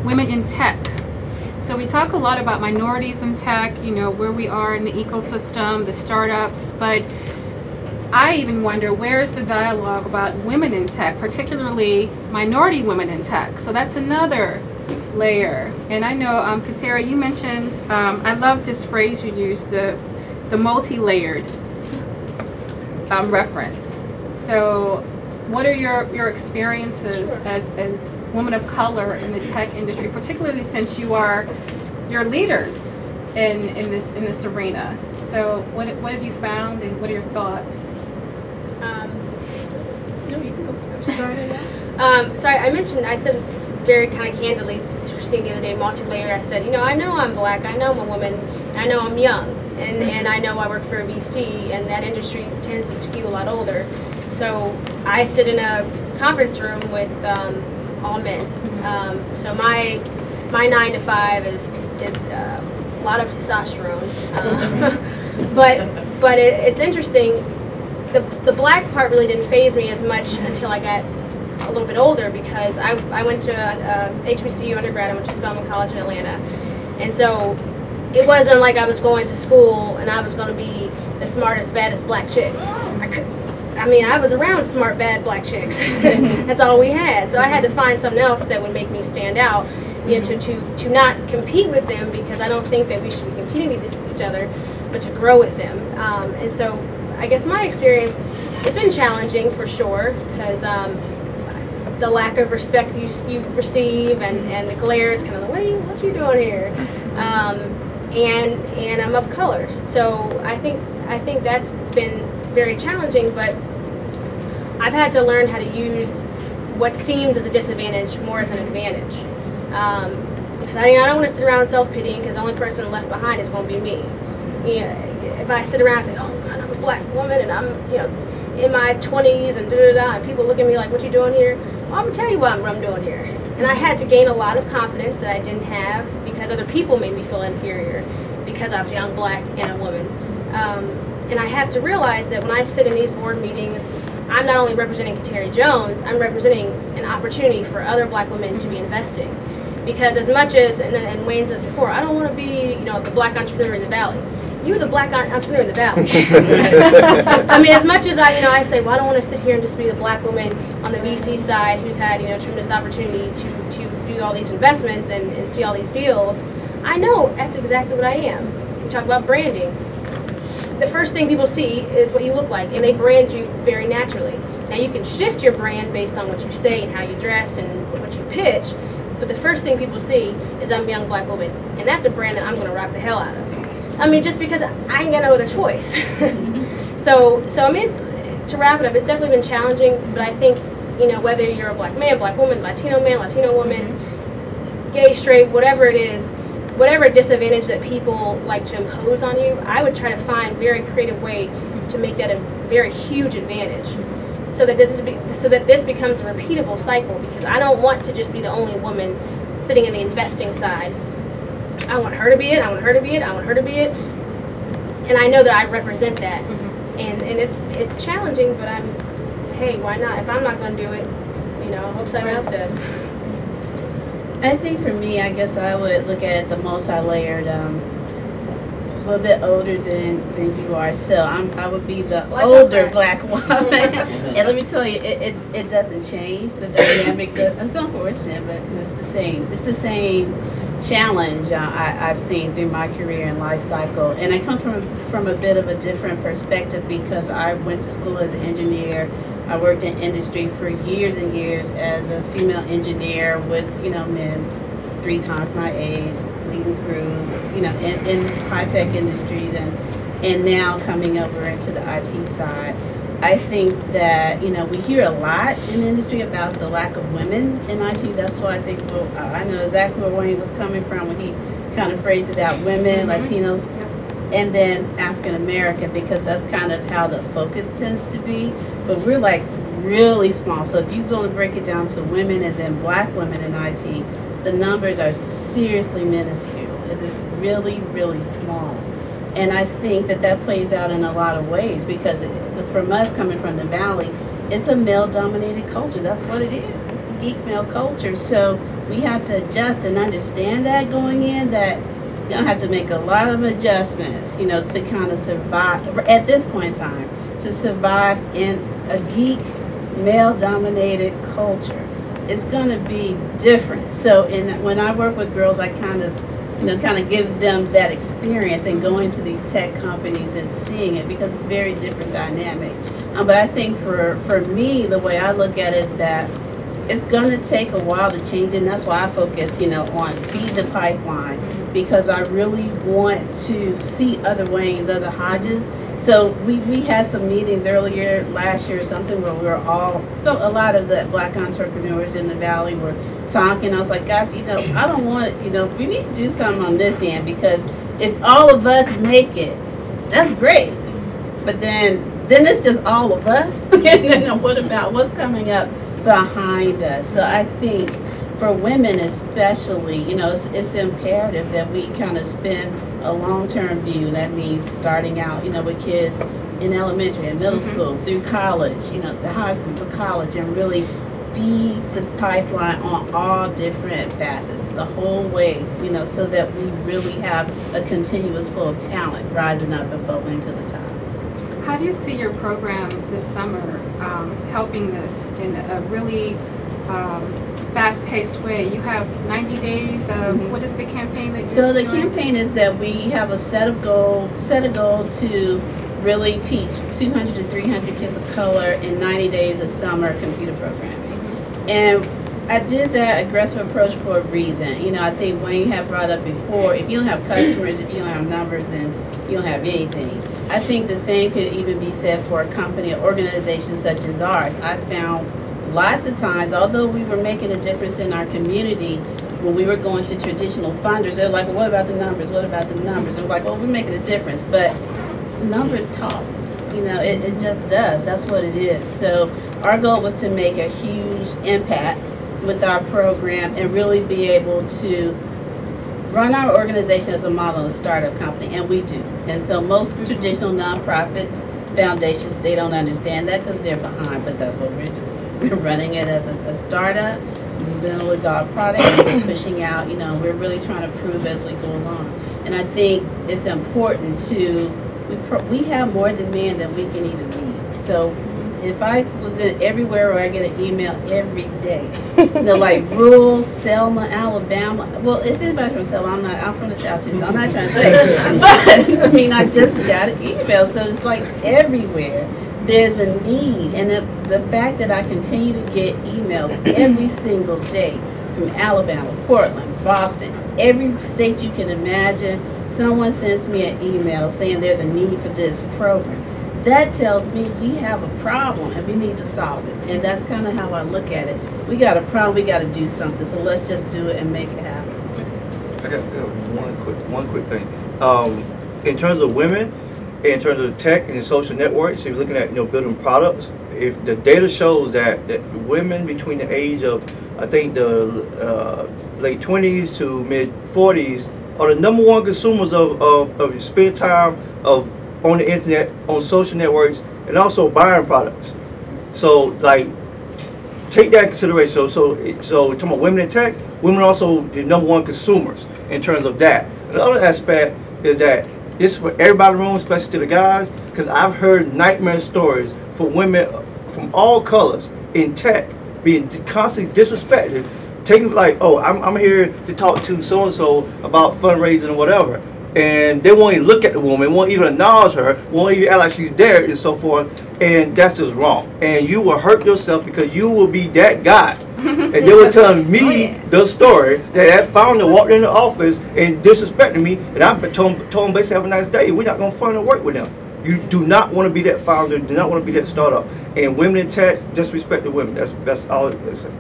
women in tech. So we talk a lot about minorities in tech, you know, where we are in the ecosystem, the startups, but I even wonder, where is the dialogue about women in tech, particularly minority women in tech? So that's another layer. And I know, Kateri, you mentioned, I love this phrase you used, the multi-layered reference. So what are your experiences as women of color in the tech industry, particularly since you're leaders in this arena? So what have you found, and what are your thoughts? No, you can go. Sorry, I said very kind of candidly to Christine the other day, multi-layer. I said, you know, I know I'm black, I know I'm a woman, and I know I'm young, and I know I work for a VC, and that industry tends to skew a lot older. So I sit in a conference room with all men. So my 9 to 5 is a lot of testosterone. But it's interesting. The black part really didn't faze me as much until I got a little bit older, because I went to HBCU undergrad. I went to Spelman College in Atlanta, and so it wasn't like I was going to school and I was going to be the smartest, baddest black chick. I was around smart, bad black chicks. That's all we had. So I had to find something else that would make me stand out, you know, to not compete with them, because I don't think that we should be competing with each other, but to grow with them. And so I guess my experience, it's been challenging for sure, because the lack of respect you receive, and the glare is kind of like, what you doing here? And I'm of color, so I think that's been very challenging, but I've had to learn how to use what seems as a disadvantage more as an advantage. Because I don't want to sit around self-pitying, because the only person left behind is going to be me. You know, if I sit around and say, oh God, I'm a black woman, and I'm, you know, in my 20s, and and people look at me like, what you doing here? Well, I'm going to tell you what I'm doing here. And I had to gain a lot of confidence that I didn't have, because other people made me feel inferior because I was young, black, and a woman. And I have to realize that when I sit in these board meetings, I'm not only representing Kateri Jones, I'm representing an opportunity for other black women to be investing. Because as much as, and Wayne says before, I don't want to be, you know, the black entrepreneur in the valley. You're the black entrepreneur in the valley. I mean, as much as I say, well, I don't want to sit here and just be the black woman on the VC side who's had, you know, tremendous opportunity to do all these investments and see all these deals. I know that's exactly what I am. We talk about branding. The first thing people see is what you look like, and they brand you very naturally. Now you can shift your brand based on what you say and how you dress and what you pitch, but the first thing people see is I'm a young black woman, and that's a brand that I'm going to rock the hell out of. I mean, just because I ain't got no other choice. So I mean, to wrap it up, it's definitely been challenging, but I think, you know, whether you're a black man, black woman, Latino man, Latino woman, gay, straight, whatever it is, whatever disadvantage that people like to impose on you, I would try to find a very creative way to make that a very huge advantage, so that this becomes a repeatable cycle, because I don't want to just be the only woman sitting in the investing side. I want her to be it, I want her to be it, I want her to be it, and I know that I represent that. And it's challenging, but hey, why not? If I'm not going to do it, you know, I hope someone else does. I think for me, I guess I would look at the multi-layered, a little bit older than you are. So I would be the older black woman. And let me tell you, it doesn't change. The dynamic, it's unfortunate, but it's the same. It's the same challenge I've seen through my career and life cycle. And I come from a bit of a different perspective, because I went to school as an engineer. I worked in industry for years and years as a female engineer with, you know, men 3 times my age, leading crews, you know, in high-tech industries, and now coming over into the IT side. I think that, you know, we hear a lot in the industry about the lack of women in IT. That's why I think, well, I know exactly where Wayne was coming from when he kind of phrased it out, women, Latinos, and then African American, because that's kind of how the focus tends to be. But we're like really small. So if you're going to break it down to women and then black women in IT, the numbers are seriously minuscule. It is really, really small. And I think that plays out in a lot of ways, because from us coming from the Valley, it's a male-dominated culture. That's what it is. It's the geek male culture. So we have to adjust and understand that going in, that you're going to have to make a lot of adjustments, you know, to kind of survive, at this point in time, to survive in a geek, male-dominated culture. It's going to be different. So when I work with girls, I kind of give them that experience and going to these tech companies and seeing it, because it's very different dynamic. But I think for me, the way I look at it, that it's going to take a while to change it, and that's why I focus, you know, on feed the pipeline, because I really want to see other ways, other Hajjes. So we had some meetings earlier last year or something where we were a lot of the black entrepreneurs in the Valley were talking. I was like, guys, you know, I don't want, you know, we need to do something on this end, because if all of us make it, that's great. But then it's just all of us. And then what about what's coming up behind us? So I think for women especially, you know, it's imperative that we kind of spend a long-term view. That means starting out, you know, with kids in elementary and middle school, through college, you know, the high school, the college, and really feed the pipeline on all different facets, the whole way, you know, so that we really have a continuous flow of talent rising up and bubbling to the top. How do you see your program this summer helping this in a really fast-paced way? You have 90 days of, what is the campaign that you're doing? Campaign is that we have a set a goal to really teach 200 to 300 kids of color in 90 days of summer computer programming. And I did that aggressive approach for a reason. You know, I think Wayne had brought up before, if you don't have customers, if you don't have numbers, then you don't have anything. I think the same could even be said for a company or organization such as ours. I found lots of times, although we were making a difference in our community, when we were going to traditional funders, they're like, well, what about the numbers? What about the numbers? And we're like, well, we're making a difference. But numbers talk. You know, it just does. That's what it is. So our goal was to make a huge impact with our program and really be able to run our organization as a model of a startup company, and we do. And so most traditional nonprofits, foundations, they don't understand that because they're behind, but that's what we're doing. We're running it as a startup, building with our product, and pushing out, you know, we're really trying to prove as we go along. And I think it's important to, we have more demand than we can even meet. So if I was in everywhere where I get an email every day, you know, like rural Selma, Alabama. Well, if anybody's from Selma, I'm from the South too, so I'm not trying to say. But I mean, I just got an email, so it's like everywhere there's a need. And the fact that I continue to get emails every single day from Alabama, Portland, Boston, every state you can imagine, someone sends me an email saying there's a need for this program. That tells me we have a problem and we need to solve it. And that's kind of how I look at it. We got a problem, we got to do something, so let's just do it and make it happen. I got one quick thing. In terms of women, in terms of tech and social networks, if you're looking at, you know, building products, if the data shows that women between the age of, I think, the late 20s to mid 40s are the #1 consumers of spending time on the internet, on social networks, and also buying products. So, like, take that into consideration. So talking about women in tech, women are also the #1 consumers in terms of that. The other aspect is that this is for everybody in the room, especially to the guys, because I've heard nightmare stories for women from all colors in tech being constantly disrespected, taking like, oh, I'm here to talk to so-and-so about fundraising or whatever. And they won't even look at the woman, won't even acknowledge her, won't even act like she's there and so forth, and that's just wrong. And you will hurt yourself because you will be that guy. And they were telling me the story that founder walked in the office and disrespected me, and I told him basically, have a nice day, we're not going to fund and work with them. You do not want to be that founder, do not want to be that startup. And women in tech, disrespect the women. That's all they say.